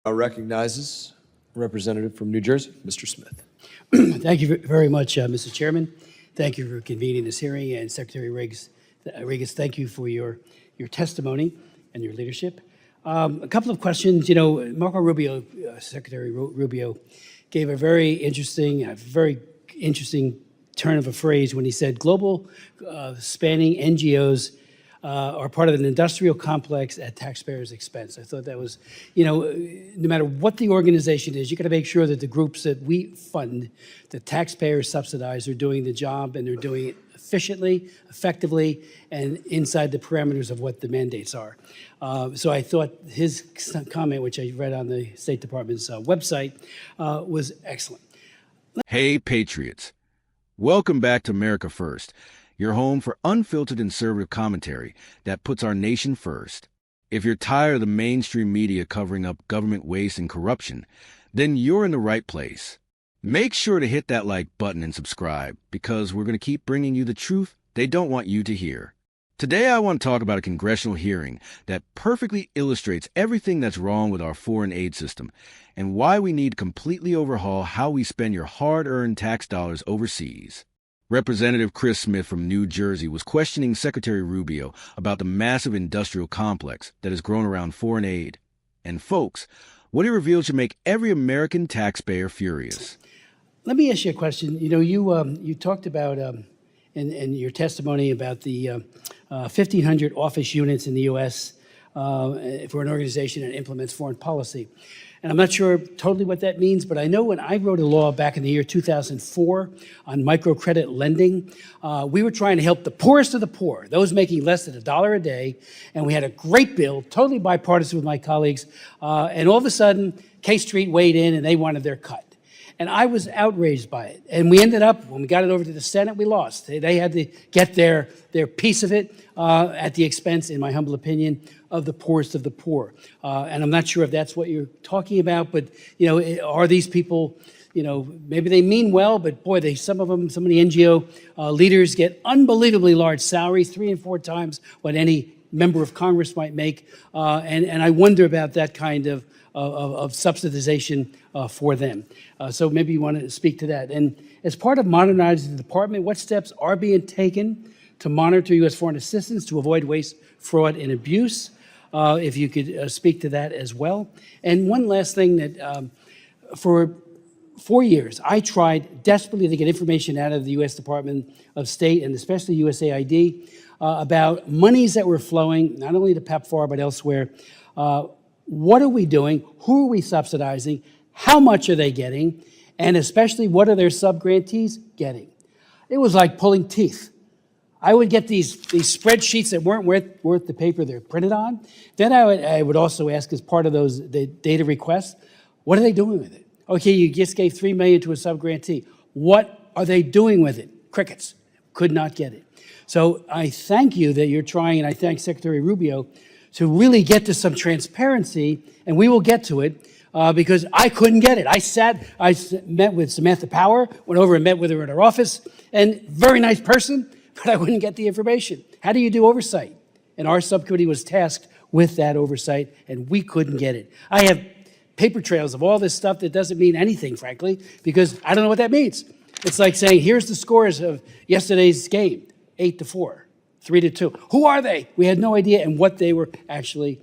Recognizes Representative from New Jersey, Mr. Smith. Thank you very much, Mr. Chairman. Thank you for convening this hearing, and Secretary Riggs, thank you for your testimony and your leadership. A couple of questions. You know, Marco Rubio, Secretary Rubio, gave a very interesting turn of a phrase when he said global spanning NGOs are part of an industrial complex at taxpayers' expense. I thought that was, you know, no matter what the organization is, you got to make sure that the groups that we fund, the taxpayers subsidize, are doing the job and they're doing it efficiently, effectively, and inside the parameters of what the mandates are. So I thought his comment, which I read on the State Department's website, was excellent. Hey, Patriots. Welcome back to America First, your home for unfiltered conservative commentary that puts our nation first. If you're tired of the mainstream media covering up government waste and corruption, then you're in the right place. Make sure to hit that like button and subscribe, because we're going to keep bringing you the truth they don't want you to hear. Today I want to talk about a congressional hearing that perfectly illustrates everything that's wrong with our foreign aid system and why we need to completely overhaul how we spend your hard-earned tax dollars overseas. Representative Chris Smith from New Jersey was questioning Secretary Rubio about the massive industrial complex that has grown around foreign aid. And folks, what he revealed should make every American taxpayer furious. Let me ask you a question. You know, you talked about in your testimony about the 1,500 office units in the U.S. For an organization that implements foreign policy. And I'm not sure totally what that means, but I know when I wrote a law back in the year 2004 on microcredit lending, we were trying to help the poorest of the poor, those making less than $1 a day, and we had a great bill, totally bipartisan with my colleagues, and all of a sudden, K Street weighed in and they wanted their cut. And I was outraged by it. And we ended up, when we got it over to the Senate, we lost. They had to get their piece of it at the expense, in my humble opinion, of the poorest of the poor. And I'm not sure if that's what you're talking about, but, you know, are these people, you know, maybe they mean well, but boy, some of the NGO leaders get unbelievably large salaries, 3 and 4 times what any member of Congress might make. And I wonder about that kind of subsidization for them. So maybe you want to speak to that. And as part of modernizing the department, what steps are being taken to monitor U.S. foreign assistance to avoid waste, fraud, and abuse? If you could speak to that as well. And one last thing, that for 4 years, I tried desperately to get information out of the U.S. Department of State and especially USAID about monies that were flowing, not only to PEPFAR, but elsewhere. What are we doing? Who are we subsidizing? How much are they getting? And especially, what are their sub-grantees getting? It was like pulling teeth. I would get these spreadsheets that weren't worth the paper they're printed on. Then I would also ask, as part of the data requests, what are they doing with it? Okay, you just gave $3 million to a sub-grantee. What are they doing with it? Crickets. Could not get it. So I thank you that you're trying, and I thank Secretary Rubio, to really get to some transparency, and we will get to it, because I couldn't get it. I met with Samantha Power, went over and met with her in her office, and very nice person, but I wouldn't get the information. How do you do oversight? And our subcommittee was tasked with that oversight, and we couldn't get it. I have paper trails of all this stuff that doesn't mean anything, frankly, because I don't know what that means. It's like saying, here's the scores of yesterday's game, 8-4. 3-2. Who are they? We had no idea, and what they were actually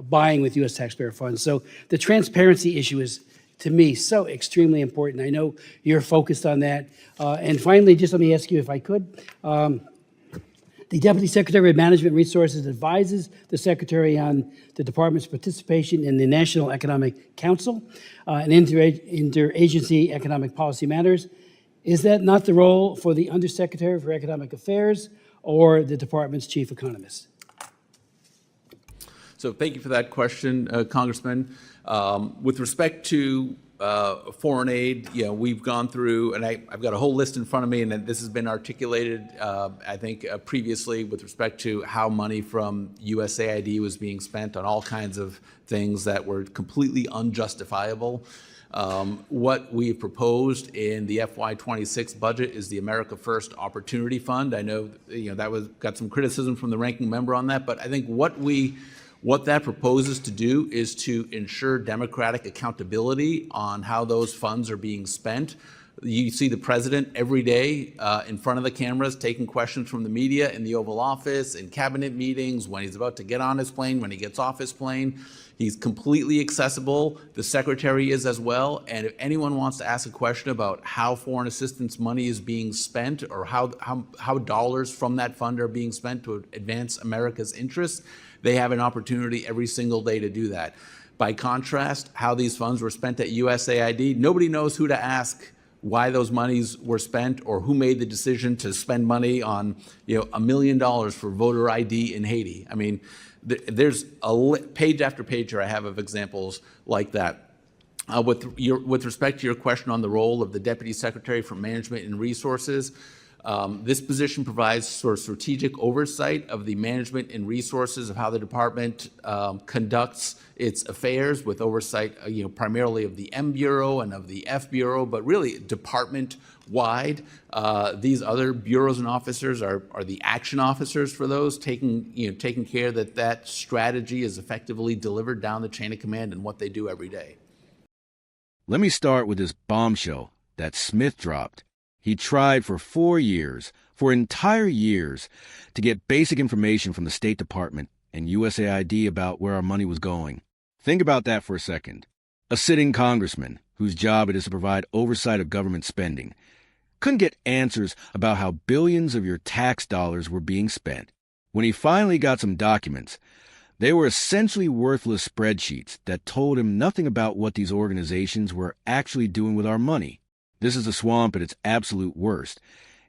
buying with U.S. taxpayer funds. So the transparency issue is, to me, so extremely important. I know you're focused on that. And finally, just let me ask you, if I could, the Deputy Secretary of Management Resources advises the Secretary on the Department's participation in the National Economic Council and interagency economic policy matters. Is that not the role for the Undersecretary for Economic Affairs or the department's chief economist? So thank you for that question, Congressman. With respect to foreign aid, you know, we've gone through, and I've got a whole list in front of me, and this has been articulated, I think, previously with respect to how money from USAID was being spent on all kinds of things that were completely unjustifiable. What we've proposed in the FY26 budget is the America First Opportunity Fund. I know, you know, that got some criticism from the ranking member on that, but I think what we What that proposes to do is to ensure democratic accountability on how those funds are being spent. You see the president every day in front of the cameras taking questions from the media in the Oval Office, in cabinet meetings, when he's about to get on his plane, when he gets off his plane. He's completely accessible. The secretary is as well. And if anyone wants to ask a question about how foreign assistance money is being spent or how dollars from that fund are being spent to advance America's interests, they have an opportunity every single day to do that. By contrast, how these funds were spent at USAID, nobody knows who to ask why those monies were spent or who made the decision to spend money on, $1 million for voter ID in Haiti. I mean, there's page after page here I have of examples like that. With respect to your question on the role of the Deputy Secretary for Management and Resources, this position provides sort of strategic oversight of the management and resources of how the department conducts its affairs, with oversight, primarily of the M Bureau and of the F Bureau, but really department-wide. These other bureaus and officers are the action officers for those, taking care that that strategy is effectively delivered down the chain of command in what they do every day. Let me start with this bombshell that Smith dropped. He tried for 4 years, for entire years, to get basic information from the State Department and USAID about where our money was going. Think about that for a second. A sitting congressman, whose job it is to provide oversight of government spending, couldn't get answers about how billions of your tax dollars were being spent. When he finally got some documents, they were essentially worthless spreadsheets that told him nothing about what these organizations were actually doing with our money. This is a swamp at its absolute worst,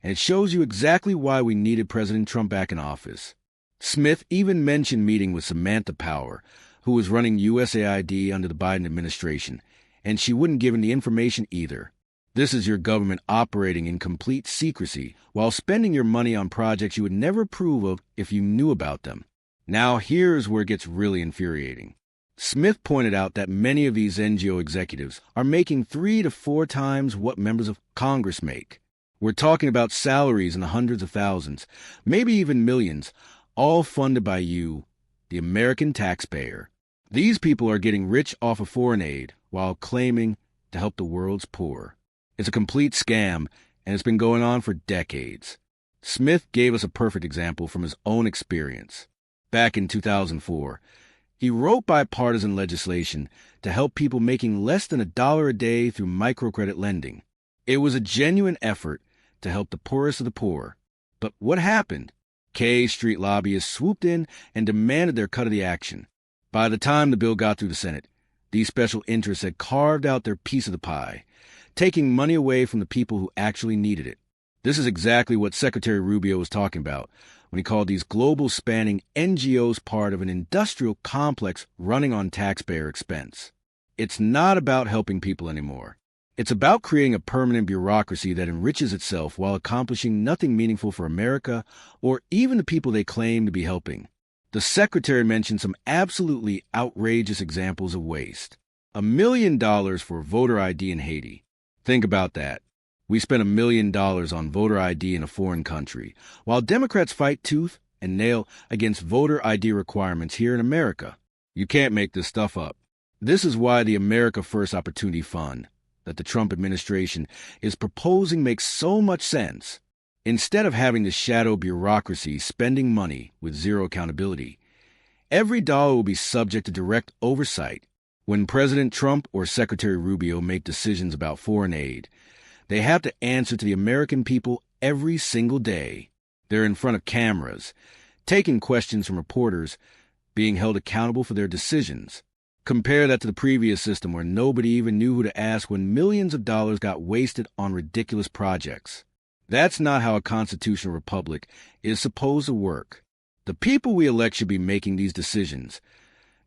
and it shows you exactly why we needed President Trump back in office. Smith even mentioned meeting with Samantha Power, who was running USAID under the Biden administration, and she wouldn't give him the information either. This is your government operating in complete secrecy while spending your money on projects you would never approve of if you knew about them. Now here's where it gets really infuriating. Smith pointed out that many of these NGO executives are making 3 to 4 times what members of Congress make. We're talking about salaries in the hundreds of thousands, maybe even millions, all funded by you, the American taxpayer. These people are getting rich off of foreign aid while claiming to help the world's poor. It's a complete scam, and it's been going on for decades. Smith gave us a perfect example from his own experience. Back in 2004, he wrote bipartisan legislation to help people making less than $1 a day through microcredit lending. It was a genuine effort to help the poorest of the poor. But what happened? K Street lobbyists swooped in and demanded their cut of the action. By the time the bill got through the Senate, these special interests had carved out their piece of the pie, taking money away from the people who actually needed it. This is exactly what Secretary Rubio was talking about when he called these global-spanning NGOs part of an industrial complex running on taxpayer expense. It's not about helping people anymore. It's about creating a permanent bureaucracy that enriches itself while accomplishing nothing meaningful for America or even the people they claim to be helping. The Secretary mentioned some absolutely outrageous examples of waste. $1 million for voter ID in Haiti. Think about that. We spent $1 million on voter ID in a foreign country, while Democrats fight tooth and nail against voter ID requirements here in America. You can't make this stuff up. This is why the America First Opportunity Fund that the Trump administration is proposing makes so much sense. Instead of having the shadow bureaucracy spending money with zero accountability, every dollar will be subject to direct oversight. When President Trump or Secretary Rubio make decisions about foreign aid, they have to answer to the American people every single day. They're in front of cameras, taking questions from reporters, being held accountable for their decisions. Compare that to the previous system where nobody even knew who to ask when millions of dollars got wasted on ridiculous projects. That's not how a constitutional republic is supposed to work. The people we elect should be making these decisions,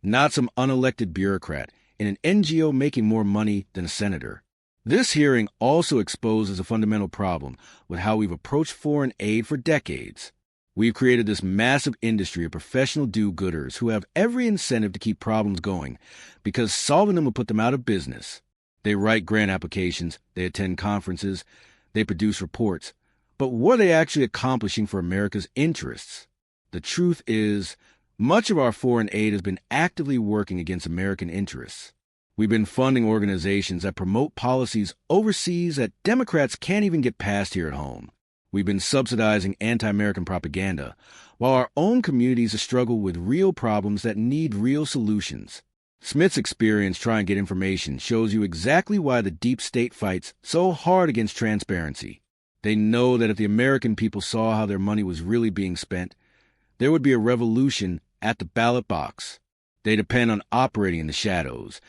not some unelected bureaucrat in an NGO making more money than a senator. This hearing also exposes a fundamental problem with how we've approached foreign aid for decades. We've created this massive industry of professional do-gooders who have every incentive to keep problems going because solving them will put them out of business. They write grant applications, they attend conferences, they produce reports. But what are they actually accomplishing for America's interests? The truth is, Much of our foreign aid has been actively working against American interests. We've been funding organizations that promote policies overseas that Democrats can't even get past here at home. We've been subsidizing anti-American propaganda, while our own communities struggle with real problems that need real solutions. Smith's experience trying to get information shows you exactly why the deep state fights so hard against transparency. They know that if the American people saw how their money was really being spent, there would be a revolution at the ballot box. They depend on operating in the shadows,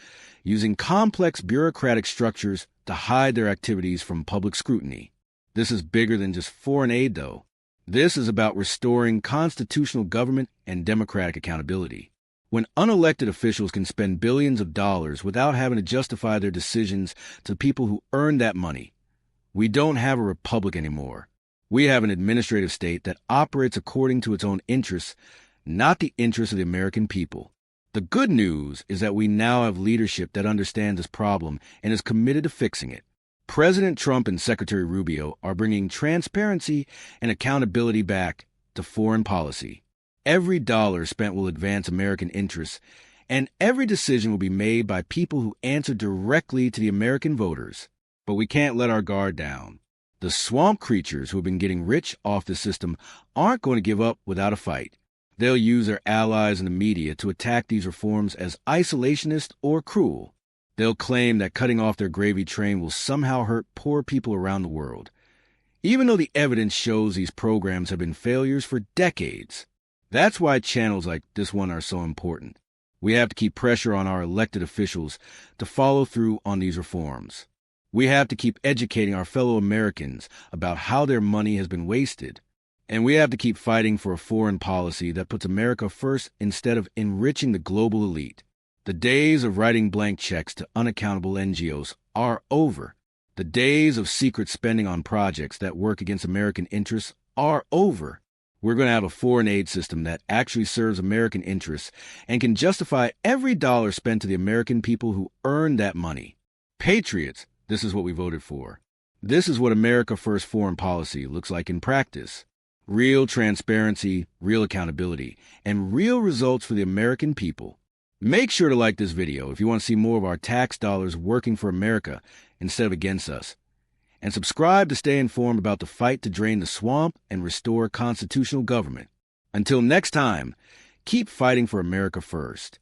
using complex bureaucratic structures to hide their activities from public scrutiny. This is bigger than just foreign aid, though. This is about restoring constitutional government and democratic accountability. When unelected officials can spend billions of dollars without having to justify their decisions to people who earned that money, we don't have a republic anymore. We have an administrative state that operates according to its own interests, not the interests of the American people. The good news is that we now have leadership that understands this problem and is committed to fixing it. President Trump and Secretary Rubio are bringing transparency and accountability back to foreign policy. Every dollar spent will advance American interests, and every decision will be made by people who answer directly to the American voters. But we can't let our guard down. The swamp creatures who have been getting rich off the system aren't going to give up without a fight. They'll use their allies in the media to attack these reforms as isolationist or cruel. They'll claim that cutting off their gravy train will somehow hurt poor people around the world, even though the evidence shows these programs have been failures for decades. That's why channels like this one are so important. We have to keep pressure on our elected officials to follow through on these reforms. We have to keep educating our fellow Americans about how their money has been wasted. And we have to keep fighting for a foreign policy that puts America first instead of enriching the global elite. The days of writing blank checks to unaccountable NGOs are over. The days of secret spending on projects that work against American interests are over. We're going to have a foreign aid system that actually serves American interests and can justify every dollar spent to the American people who earned that money. Patriots, this is what we voted for. This is what America First foreign policy looks like in practice. Real transparency, real accountability, and real results for the American people. Make sure to like this video if you want to see more of our tax dollars working for America instead of against us. And subscribe to stay informed about the fight to drain the swamp and restore constitutional government. Until next time, keep fighting for America first.